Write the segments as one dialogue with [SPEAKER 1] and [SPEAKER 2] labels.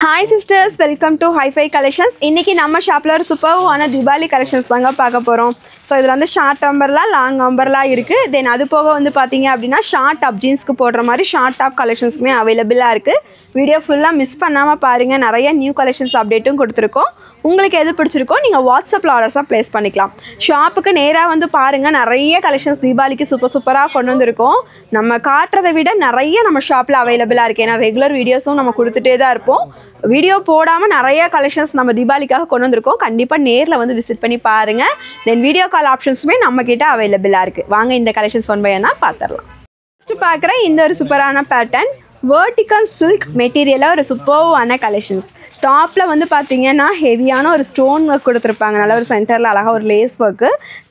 [SPEAKER 1] Hi sisters, welcome to Hi-Fi Collections. இன்னைக்கு நம்ம ஷாப்ல ஒரு சூப்பரான தீபாவளி கலெக்ஷன்ஸ் தாங்க பார்க்க போறோம். சோ இதுல வந்து ஷார்ட் அம்பர்லா, லாங் அம்பர்லா இருக்கு. தென் அது போக வந்து பாத்தீங்க அப்படினா ஷார்ட் டாப் ஜீன்ஸ்க்கு போடுற மாதிரி ஷார்ட் டாப் கலெக்ஷன்ஸ்மே அவேலபிளா இருக்கு. வீடியோ ஃபுல்லா மிஸ் பண்ணாம பாருங்க. நிறைய நியூ கலெக்ஷன்ஸ் அப்டேட்டும் கொடுத்திருக்கோம். உங்களுக்கு எது பிடிச்சிருக்கோ நீங்க வாட்ஸ்அப்ல ஆர்டர்ஸா பிளேஸ் பண்ணிக்கலாம். ஷாப்புக்கு நேரா வந்து பாருங்க. நிறைய கலெக்ஷன்ஸ் தீபாவளிக்கு சூப்பரா கொண்டு வந்திருக்கோம். நம்ம காட்றதை விட நிறைய நம்ம ஷாப்ல அவேலபிளா இருக்கு. ஏன்னா ரெகுலர் வீடியோஸும் நம்ம கொடுத்துட்டே தான் இருப்போம். வீடியோ போடாம நிறைய கலெக்ஷன்ஸ் நம்ம தீபாவளிக்காக கொண்டு வந்திருக்கோம். கண்டிப்பா நேர்ல வந்து விசிட் பண்ணி பாருங்க. தென் வீடியோ கால் ஆப்ஷன்ஸுமே நம்ம கிட்ட அவேலபிளா இருக்கு. வாங்க இந்த கலெக்ஷன்ஸ் ஒன் பை ஒன்னா பார்த்துடலாம். ஃபர்ஸ்ட் பார்க்குற இந்த ஒரு சூப்பரான பேட்டர்ன் வெர்டிக்கல் சில்க் மெட்டீரியலாக ஒரு சூப்பரான கலெக்ஷன்ஸ். டாப்பில் வந்து பார்த்தீங்கன்னா ஹெவியான ஒரு ஸ்டோன் ஒர்க் கொடுத்துருப்பாங்க. நல்ல ஒரு சென்டரில் அழகாக ஒரு லேஸ் ஒர்க்கு.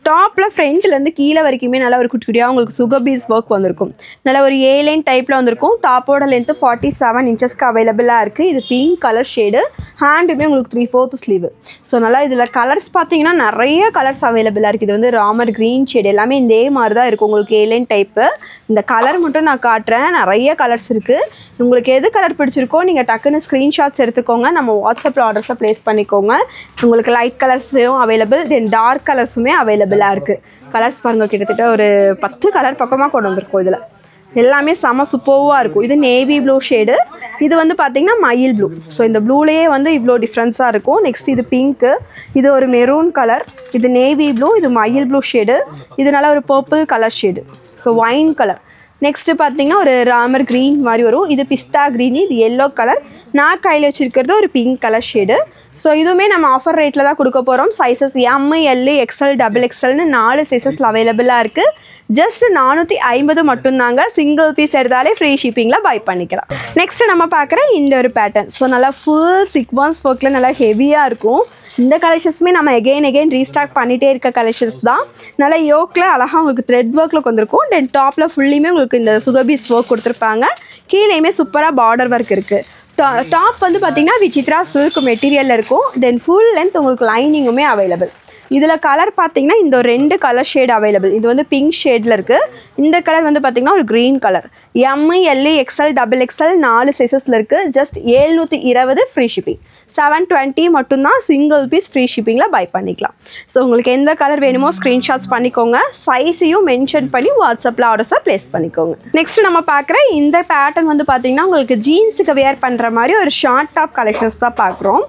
[SPEAKER 1] டாப்பில் ஃப்ரண்ட்லேருந்து கீழே வரைக்குமே நல்லா ஒரு குட்டி குட்டியாக உங்களுக்கு சுகபீஸ் ஒர்க் வந்திருக்கும். நல்ல ஒரு ஏலைன் டைப்பில் வந்திருக்கும். டாப்போட லென்த்து 47 இன்ச்சஸ்க்கு அவைலபிளாக இருக்குது. இது பிங்க் கலர் ஷேடு. ஹேண்டுமே உங்களுக்கு 3/4 ஸ்லீவ். ஸோ நல்லா இதில் கலர்ஸ் பார்த்தீங்கன்னா நிறைய கலர்ஸ் அவைலபிளாக இருக்குது. இது வந்து ராமர் க்ரீன் ஷேடு எல்லாமே இதே மாதிரி தான் இருக்கும். உங்களுக்கு ஏலைன் டைப்பு. இந்த கலர் மட்டும் நான் காட்டுறேன். நிறைய கலர்ஸ் இருக்குது. உங்களுக்கு எது கலர் பிடிச்சிருக்கோ நீங்கள் டக்குன்னு ஸ்க்ரீன்ஷாட்ஸ் எடுத்துக்கோங்க. நம்ம வாட்ஸ்அப்பில் ஆர்டர்ஸை ப்ளேஸ் பண்ணிக்கோங்க. உங்களுக்கு லைட் கலர்ஸும் அவைலபிள், தென் டார்க் கலர்ஸுமே அவைலபிளாக இருக்குது. கலர்ஸ் பாருங்கள், கிட்டத்தட்ட ஒரு 10 கலர் பக்கமாக கொண்டு வந்திருக்கோம். இதில் எல்லாமே செம சூப்பராக இருக்கும். இது நேவி ப்ளூ ஷேடு. இது வந்து பார்த்தீங்கன்னா மயில் ப்ளூ. ஸோ இந்த ப்ளூலேயே வந்து இவ்வளோ டிஃப்ரென்ஸாக இருக்கும். நெக்ஸ்ட் இது பிங்க்கு, இது ஒரு மெரூன் கலர், இது நேவி ப்ளூ, இது மயில் ப்ளூ ஷேடு, இது நல்லா ஒரு purple colour shade. So wine colour. Next பார்த்தீங்கன்னா ஒரு ராமர் க்ரீன் மாதிரி வரும். இது பிஸ்தா க்ரீன், இது எல்லோ கலர். நான் கையில் வச்சுருக்கிறது ஒரு பிங்க் கலர் ஷேடு. ஸோ இதுவுமே நம்ம ஆஃபர் ரேட்டில் தான் கொடுக்க போகிறோம். சைஸஸ் M, L, XL, XXLனு 4 சைஸஸில் அவைலபிளாக இருக்குது. ஜஸ்ட் 450 மட்டும்தாங்க. சிங்கிள் பீஸ் எடுத்தாலே ஃப்ரீ ஷிப்பிங்கில் பை பண்ணிக்கலாம். நெக்ஸ்ட்டு நம்ம பார்க்குற இந்த ஒரு பேட்டர்ன். ஸோ நல்லா ஃபுல் சிக்வான்ஸ் ஒர்க்கில் நல்லா ஹெவியாக இருக்கும். இந்த கலெக்ஷன்ஸுமே நம்ம எகெயின் ரீஸ்டாக் பண்ணிகிட்டே இருக்க கலெக்ஷன்ஸ் தான். நல்லா யோக்கில் அழகாக உங்களுக்கு த்ரெட் ஒர்க்கில் வந்துருக்கும். தென் டாப்பில் ஃபுல்லையுமே உங்களுக்கு இந்த சுகபீஸ் ஒர்க் கொடுத்துருப்பாங்க. கீழேயுமே சூப்பராக பார்டர் ஒர்க் இருக்குது. டாப் வந்து பார்த்தீங்கன்னா விசித்ரா சில்க் மெட்டீரியலில் இருக்கும். தென் ஃபுல் லென்த் உங்களுக்கு லைனிங்குமே அவைலபிள். இதில் கலர் பார்த்தீங்கன்னா இந்த 2 கலர் ஷேட் அவைலபிள். இது வந்து பிங்க் ஷேடில் இருக்குது. இந்த கலர் வந்து பார்த்தீங்கன்னா ஒரு green colour. M, L, XL, XXL 4 சைஸஸில் இருக்குது. Just 720 free shipping. 720 மட்டும்தான். சிங்கிள் பீஸ் ஃப்ரீ ஷிப்பிங்கில் பை பண்ணிக்கலாம். ஸோ உங்களுக்கு எந்த கலர் வேணுமோ ஸ்க்ரீன்ஷாட்ஸ் பண்ணிக்கோங்க. சைஸையும் மென்ஷன் பண்ணி வாட்ஸ்அப்பில் ஆர்டர்ஸாக ப்ளேஸ் பண்ணிக்கோங்க. நெக்ஸ்ட் நம்ம பார்க்குற இந்த பேட்டர்ன் வந்து பார்த்தீங்கன்னா உங்களுக்கு ஜீன்ஸுக்கு வேர் பண்ணுற மாதிரி ஒரு ஷார்ட் டாப் கலெக்ஷன்ஸ் தான் பார்க்குறோம்.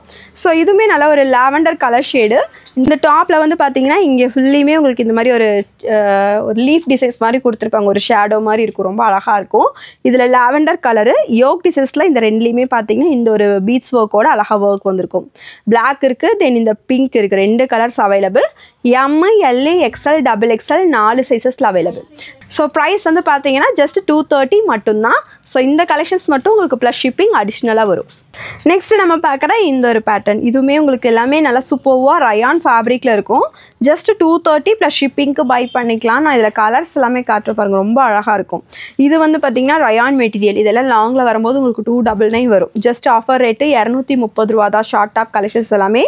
[SPEAKER 1] ஸோ இதுவுமே நல்லா ஒரு லாவெண்டர் கலர் ஷேடு. இந்த டாப்பில் வந்து பார்த்தீங்கன்னா இங்கே ஃபுல்லையுமே உங்களுக்கு இந்த மாதிரி ஒரு லீஃப் டிசைன்ஸ் மாதிரி கொடுத்துருப்பாங்க. ஒரு ஷேடோ மாதிரி இருக்கும். ரொம்ப அழகாக இருக்கும். இதில் லாவெண்டர் கலரு. யோக் டிசைன்ஸில் இந்த ரெண்டுலேயுமே பார்த்தீங்கன்னா இந்த ஒரு பீட்ஸ் ஒர்க்கோட அழகாக ஒர்க் வந்திருக்கும். பிளாக் இருக்குது, தென் இந்த பிங்க் இருக்குது. 2 colours available. M, L, XL, XXL 4 சைஸஸில் அவைலபிள். ஸோ ப்ரைஸ் வந்து பார்த்தீங்கன்னா ஜஸ்ட் 230 மட்டும்தான். ஸோ இந்த கலெக்ஷன்ஸ் மட்டும் உங்களுக்கு ப்ளஸ் ஷிப்பிங் அடிஷ்னலாக வரும். நெக்ஸ்ட்டு நம்ம பார்க்குற இந்த ஒரு பேட்டர்ன். இதுவுமே உங்களுக்கு எல்லாமே நல்லா சூப்பராக ரயான் ஃபேப்ரிக்கில் இருக்கும். ஜஸ்ட் 230 ப்ளஸ் ஷிப்பிங்க்கு பை பண்ணிக்கலாம். நான் இதில் கலர்ஸ் எல்லாமே காட்டுற பாருங்கள், ரொம்ப அழகாக இருக்கும். இது வந்து பார்த்திங்கன்னா ரயான் மெட்டீரியல். இதெல்லாம் லாங்கில் வரும்போது உங்களுக்கு 299 வரும். ஜஸ்ட் ஆஃபர் ரேட்டு 230 ரூபா தான். ஷார்ட் டாப் கலெக்ஷன்ஸ் எல்லாமே.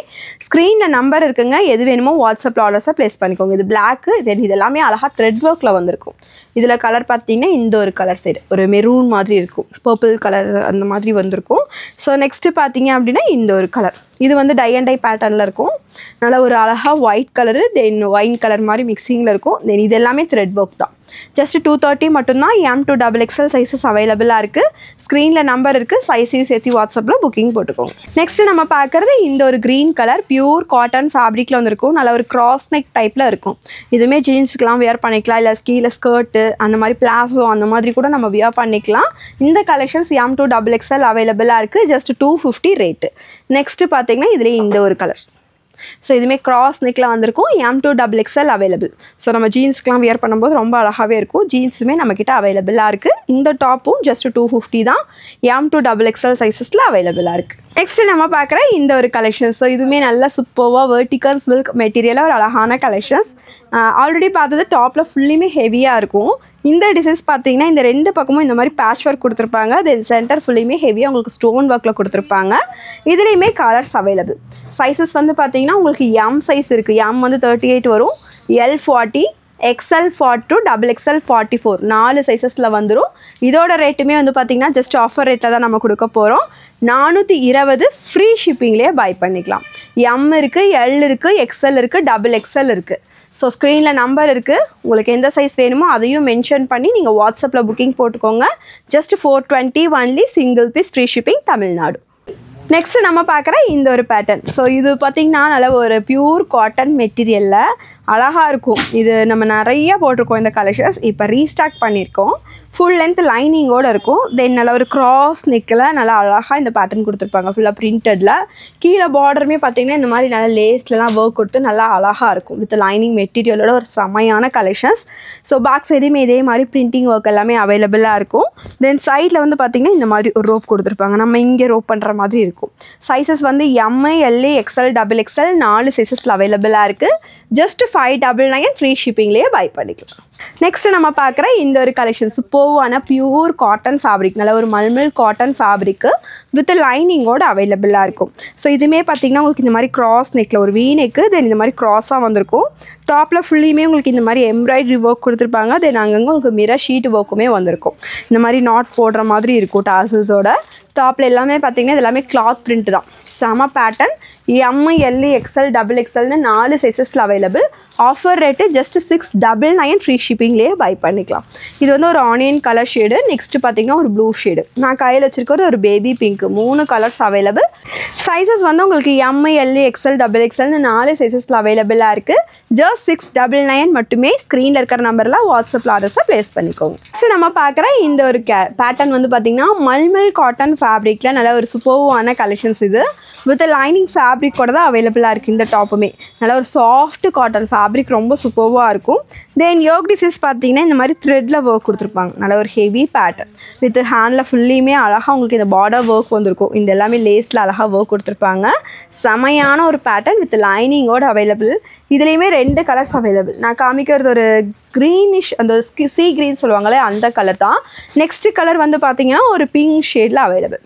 [SPEAKER 1] ஸ்க்ரீனில் நம்பர் இருக்குங்க. எது வேணுமோ வாட்ஸ்அப்பில் ஆர்டர்ஸாக ப்ளேஸ் பண்ணிக்கோங்க. இது பிளாக்கு, தென் இது எல்லாமே அழகாக த்ரெட் ஒர்க்கில் வந்திருக்கும். இதில் கலர் பார்த்தீங்கன்னா இந்த ஒரு கலர் சைடு ஒரு மெரூன் மாதிரி இருக்கும். பர்பிள் கலர் அந்த மாதிரி வந்திருக்கும். ஸோ நெக்ஸ்ட்டு பார்த்தீங்க அப்படின்னா இந்த ஒரு கலர். இது வந்து டை அண்ட் டை பேட்டர்னில் இருக்கும். நல்லா ஒரு அழகாக ஒயிட் கலரு, தென் ஒயின் கலர் மாதிரி மிக்சிங்கில் இருக்கும். தென் இது எல்லாமே த்ரெட் ஒர்க் தான். ஜஸ்ட் 230 மட்டும்தான். M to XXL சைஸஸ் அவைலபிளாக இருக்குது. ஸ்க்ரீனில் நம்பர் இருக்குது. சைஸையும் சேர்த்து வாட்ஸ்அப்பில் புக்கிங் போட்டுக்கோங்க. நெக்ஸ்ட்டு நம்ம பார்க்குறது இந்த ஒரு க்ரீன் கலர். பியூர் காட்டன் ஃபேப்ரிக்கில் வந்துருக்கும். நல்லா ஒரு கிராஸ் நெக் டைப்பில் இருக்கும். இதுவுமே ஜீன்ஸுக்கெலாம் வியர் பண்ணிக்கலாம். இல்லை கீழே ஸ்கர்ட்டு அந்த மாதிரி பிளாஸோ அந்த மாதிரி கூட நம்ம வியர் பண்ணிக்கலாம். இந்த கலெக்ஷன்ஸ் M to XXL அவைலபிளாக இருக்குது. Just 250 rate. நெக்ஸ்ட்டு பார்த்தீங்கன்னா இதுலேயே இந்த ஒரு கலர். ஸோ இதுவுமே கிராஸ் நெக்கில் வந்திருக்கும். M to XXL available. So நம்ம ஜீன்ஸ்க்கெலாம் வியர் பண்ணும்போது ரொம்ப அழகாகவே இருக்கும். ஜீன்ஸுமே நம்மக்கிட்ட அவைலபிளாக இருக்குது. இந்த டாப்பும் ஜஸ்ட் 250 தான். M to XXL சைஸஸில் அவைலபிளாக இருக்குது. நெக்ஸ்ட்டு நம்ம பார்க்குற இந்த ஒரு கலெக்ஷன்ஸ். ஸோ இதுவுமே நல்லா சூப்பராக வெர்டிக்கல் சில்க் மெட்டீரியலாக ஒரு அழகான கலெக்ஷன்ஸ். ஆல்ரெடி பார்த்தது டாப்பில் ஃபுல்லுமே ஹெவியாக இருக்கும். இந்த டிசைன்ஸ் பார்த்தீங்கன்னா இந்த 2 பக்கமும் இந்த மாதிரி பேட்ச் ஒர்க் கொடுத்துருப்பாங்க. தென் சென்டர் ஃபுல்லுமே ஹெவியாக உங்களுக்கு ஸ்டோன் ஒர்க்கில் கொடுத்துருப்பாங்க. இதுலேயுமே கலர்ஸ் அவைலபிள். சைஸஸ் வந்து பார்த்தீங்கன்னா உங்களுக்கு M சைஸ் இருக்குது. M வந்து 38 வரும். L 40, XL 42 XXL 44 4 சைஸஸில் வந்துடும். இதோட ரேட்டுமே வந்து பார்த்திங்கன்னா ஜஸ்ட் ஆஃபர் ரேட்டில் தான் நம்ம கொடுக்க போகிறோம். 420 ஃப்ரீ ஷிப்பிங்லேயே பை பண்ணிக்கலாம். M இருக்குது, L இருக்குது, XL இருக்குது, XXL இருக்குது. ஸோ ஸ்க்ரீனில் நம்பர் இருக்குது, உங்களுக்கு எந்த சைஸ் வேணுமோ அதையும் மென்ஷன் பண்ணி நீங்கள் வாட்ஸ்அப்பில் புக்கிங் போட்டுக்கோங்க. Just 420 only, single fees free shipping Tamil Nadu. Next நம்ம பார்க்குற இந்த ஒரு பேட்டர்ன். ஸோ இது பார்த்திங்கன்னா நல்ல ஒரு பியூர் காட்டன் மெட்டீரியலில் அழகாக இருக்கும். இது நம்ம நிறைய போட்டிருக்கோம் இந்த கலெக்ஷன்ஸ். இப்போ ரீஸ்டாக் பண்ணியிருக்கோம். ஃபுல் லென்த் லைனிங்கோடு இருக்கும். தென் நல்ல ஒரு கிராஸ் நெக்கில் நல்லா அழகாக இந்த பேட்டர்ன் கொடுத்துருப்பாங்க. ஃபுல்லாக பிரிண்டடில் கீழே பார்டருமே பார்த்திங்கன்னா இந்த மாதிரி நல்லா லேஸ்லலாம் ஒர்க் கொடுத்து நல்லா அழகாக இருக்கும். வித் லைனிங் மெட்டீரியலோட ஒரு செமையான கலெக்ஷன்ஸ். ஸோ பேக் சைடுமே இதே மாதிரி பிரிண்டிங் ஒர்க் எல்லாமே அவைலபிளாக இருக்கும். தென் சைடில் வந்து பார்த்திங்கன்னா இந்த மாதிரி ஒரு ரோப் கொடுத்துருப்பாங்க. நம்ம இங்கே ரோப் பண்ணுற மாதிரி இருக்கும். சைஸஸ் வந்து M, L, XL, XXL 4 சைஸஸில் அவைலபிளாக இருக்குது. ஜஸ்ட் 599 ஃப்ரீ ஷிப்பிங்லேயே பை பண்ணிக்கலாம். நெக்ஸ்ட்டு நம்ம பார்க்குற இந்த ஒரு கலெக்ஷன் சூப்பர்வான பியூர் காட்டன் ஃபேப்ரிக், நல்ல ஒரு மல்மல் காட்டன் ஃபேப்ரிக்கு வித் லைனிங்கோடு அவைலபிளாக இருக்கும். ஸோ இதுவுமே பார்த்திங்கன்னா உங்களுக்கு இந்த மாதிரி கிராஸ் நெக்கில் ஒரு வீ நெக்கு, தென் இந்த மாதிரி க்ராஸாக வந்திருக்கும். டாப்பில் ஃபுல்லியுமே உங்களுக்கு இந்த மாதிரி எம்ப்ராய்டரி ஒர்க் கொடுத்துருப்பாங்க. தென் அங்கங்கே உங்களுக்கு மிரர் ஷீட் ஒர்க்குமே வந்திருக்கும். இந்த மாதிரி நாட் போடுற மாதிரி இருக்கும் டாசல்ஸோட. டாப்பில் எல்லாமே பார்த்திங்கன்னா இது எல்லாமே கிளாத் பிரிண்ட் தான். செம பேட்டர்ன். M, L, XL, XXLனு 4 சைஸஸில் available. Offer rate just 699 free ஷிப்பிங்லேயே பை பண்ணிக்கலாம். இது வந்து ஒரு ஆனியன் கலர் ஷேடு. நெக்ஸ்ட்டு பார்த்திங்கன்னா ஒரு ப்ளூ ஷேடு. நான் கையில் வச்சுருக்கிறது ஒரு baby pink. 3 colours available. Sizes வந்து உங்களுக்கு M, L, XL, XXLனு 4 சைஸஸில் அவைலபிளாக இருக்குது. ஜஸ்ட் 699 மட்டுமே. ஸ்க்ரீனில் இருக்கிற நம்பரில் வாட்ஸ்அப்பில் ஆர்டர்ஸை ப்ளேஸ் பண்ணிக்கோங்க. நெக்ஸ்ட்டு நம்ம பார்க்குற இந்த ஒரு பேட்டர்ன் வந்து பார்த்திங்கன்னா மல்மல் காட்டன் ஃபேப்ரிக்கில் நல்ல ஒரு சூப்பர்வான கலெக்ஷன்ஸ். இது வித் லைனிங் ஃபேப்ரிக்கோட தான் அவைலபிளாக இருக்குது. இந்த டாப்புமே நல்ல ஒரு சாஃப்ட் காட்டன் ஃபேப்ரிக், ரொம்ப சூப்பர்வாக இருக்கும். தென் யோக் டிசைன்ஸ் பார்த்தீங்கன்னா இந்த மாதிரி த்ரெட்டில் ஒர்க் கொடுத்துருப்பாங்க. நல்ல ஒரு ஹெவி பேட்டர்ன் வித் ஹேண்டில் ஃபுல்லியுமே அழகாக உங்களுக்கு இந்த பார்டர் ஒர்க் வந்திருக்கும். இந்த எல்லாமே லேஸில் அழகாக ஒர்க் கொடுத்துருப்பாங்க. செமையான ஒரு பேட்டர்ன் வித் லைனிங்கோடு அவைலபிள். இதுலேயுமே 2 கலர்ஸ் அவைலபிள். நான் காமிக்கிறது ஒரு க்ரீனிஷ், அந்த சீ க்ரீன் சொல்லுவாங்களே அந்த கலர் தான். நெக்ஸ்ட்டு கலர் வந்து பார்த்தீங்கன்னா ஒரு பிங்க் ஷேடில் அவைலபிள்.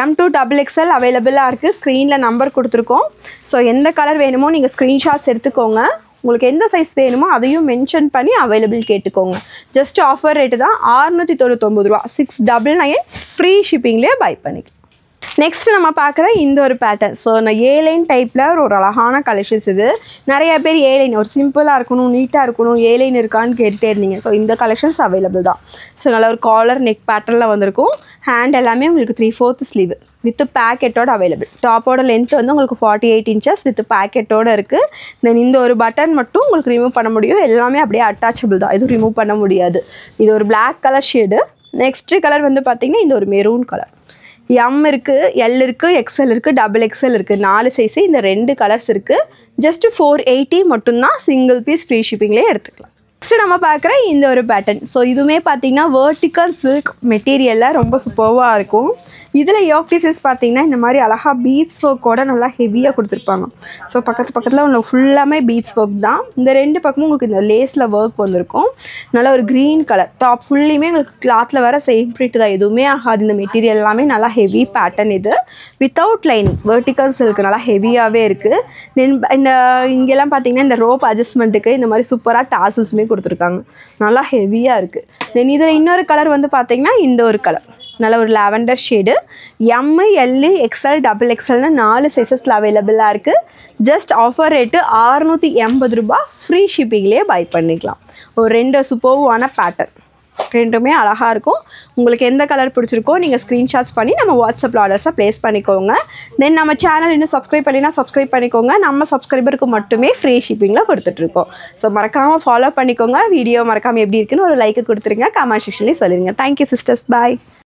[SPEAKER 1] M2 XXL அவைலபிளாக இருக்குது. ஸ்க்ரீனில் நம்பர் கொடுத்துருக்கோம். ஸோ எந்த கலர் வேணுமோ நீங்கள் ஸ்க்ரீன்ஷாட்ஸ் எடுத்துக்கோங்க. உங்களுக்கு எந்த சைஸ் வேணுமோ அதையும் மென்ஷன் பண்ணி அவைலபிள் கேட்டுக்கோங்க. ஜஸ்ட் ஆஃபர் ரேட்டு தான் 699 ரூபா. 699 ஃப்ரீ ஷிப்பிங்லேயே பை பண்ணிக்கலாம். நெக்ஸ்ட் நம்ம பார்க்குற இந்த ஒரு பேட்டர்ன். ஸோ நான் ஏலைன் டைப்பில் ஒரு அழகான கலெக்ஷன்ஸ். இது நிறைய பேர் ஏலைன் ஒரு சிம்பிளாக இருக்கணும், நீட்டாக இருக்கணும், ஏலைன் இருக்கான்னு கேட்டுகிட்டே இருந்தீங்க. ஸோ இந்த கலெக்ஷன்ஸ் அவைலபிள் தான். ஸோ நல்ல ஒரு காலர் நெக் பேட்டர்னில் வந்திருக்கும். ஹேண்ட் எல்லாமே உங்களுக்கு 3/4 ஸ்லீவ் வித் பேக்கெட்டோட அவைலபிள். டாப்போட லென்த் வந்து உங்களுக்கு 48 இன்ச்சஸ் வித் பேக்கெட்டோடு இருக்குது. தென் இந்த ஒரு பட்டன் மட்டும் உங்களுக்கு ரிமூவ் பண்ண முடியும். எல்லாமே அப்படியே அட்டாச்சபிள் தான், எதுவும் ரிமூவ் பண்ண முடியாது. இது ஒரு black colour shade. Next colour வந்து பார்த்திங்கன்னா இந்த ஒரு மெரூன் கலர். M இருக்குது, L இருக்குது, XL இருக்குது, XXL இருக்குது. 4 சைஸு, இந்த 2 கலர்ஸ் இருக்குது. ஜஸ்ட் 480 மட்டும்தான். சிங்கிள் பீஸ் ஃப்ரீ ஷிப்பிங்லேயே எடுத்துக்கலாம். நெக்ஸ்ட் நம்ம பார்க்குற இந்த ஒரு பேட்டர்ன். ஸோ இதுவுமே பார்த்திங்கன்னா வெர்டிக்கல் சில்க் மெட்டீரியலில் ரொம்ப சூப்பர்வாக இருக்கும். இதில் யோக் டிசைன்ஸ் பார்த்திங்கன்னா இந்த மாதிரி அழகாக பீட்ஸ் ஒர்க்கோட நல்லா ஹெவியாக கொடுத்துருப்பாங்க. ஸோ பக்கத்தில் உங்களுக்கு ஃபுல்லாமே பீட்ஸ் ஒர்க் தான். இந்த 2 பக்கமும் உங்களுக்கு இந்த லேஸில் ஒர்க் வந்திருக்கும். நல்லா ஒரு க்ரீன் கலர் டாப் ஃபுல்லியுமே உங்களுக்கு கிளாத்தில் வர சேம் பிரிண்ட் தான், எதுவுமே ஆகாது. இந்த மெட்டீரியல் எல்லாமே நல்லா ஹெவி பேட்டர்ன். இது வித்தவுட் லைனிங் வெர்டிக்கல் சில்க் நல்லா ஹெவியாகவே இருக்குது. தென் இந்த இங்கெல்லாம் பார்த்திங்கன்னா இந்த ரோப் அட்ஜஸ்ட்மெண்ட்டுக்கு இந்த மாதிரி சூப்பராக டாசல்ஸுமே கொடுத்துருக்காங்க. நல்லா ஹெவியாக இருக்குது. தென் இதில் இன்னொரு கலர் வந்து பார்த்திங்கன்னா இந்த ஒரு கலர் நல்ல ஒரு lavender shade. M, L, XL, XXLனு 4 சைஸஸில் அவைலபிளாக இருக்குது. ஜஸ்ட் ஆஃபர் ரேட்டு 680 ரூபா. ஃப்ரீ ஷிப்பிங்லேயே பை பண்ணிக்கலாம். ஒரு 2 சூப்பர்வான பேட்டர்ன், 2மே அழகாக இருக்கும். உங்களுக்கு எந்த கலர் பிடிச்சிருக்கோ நீங்கள் ஸ்க்ரீன்ஷாட்ஸ் பண்ணி நம்ம வாட்ஸ்அப்பில் ஆர்டர்ஸை ப்ளேஸ் பண்ணிக்கோங்க. தென் நம்ம சேனல் இன்னும் சப்ஸ்கிரைப் பண்ணினா சப்ஸ்கிரைப் பண்ணிக்கோங்க. நம்ம சப்ஸ்கிரைபருக்கு மட்டுமே ஃப்ரீ ஷிப்பிங்கில் கொடுத்துட்ருக்கோம். ஸோ மறக்காமல் ஃபாலோ பண்ணிக்கோங்க. வீடியோ மறக்காமல் எப்படி இருக்குன்னு ஒரு லைக்கு கொடுத்துருங்க. கமெண்ட் செக்ஷன்லேயும் சொல்லிடுங்க. தேங்க்யூ சிஸ்டர்ஸ், பாய்.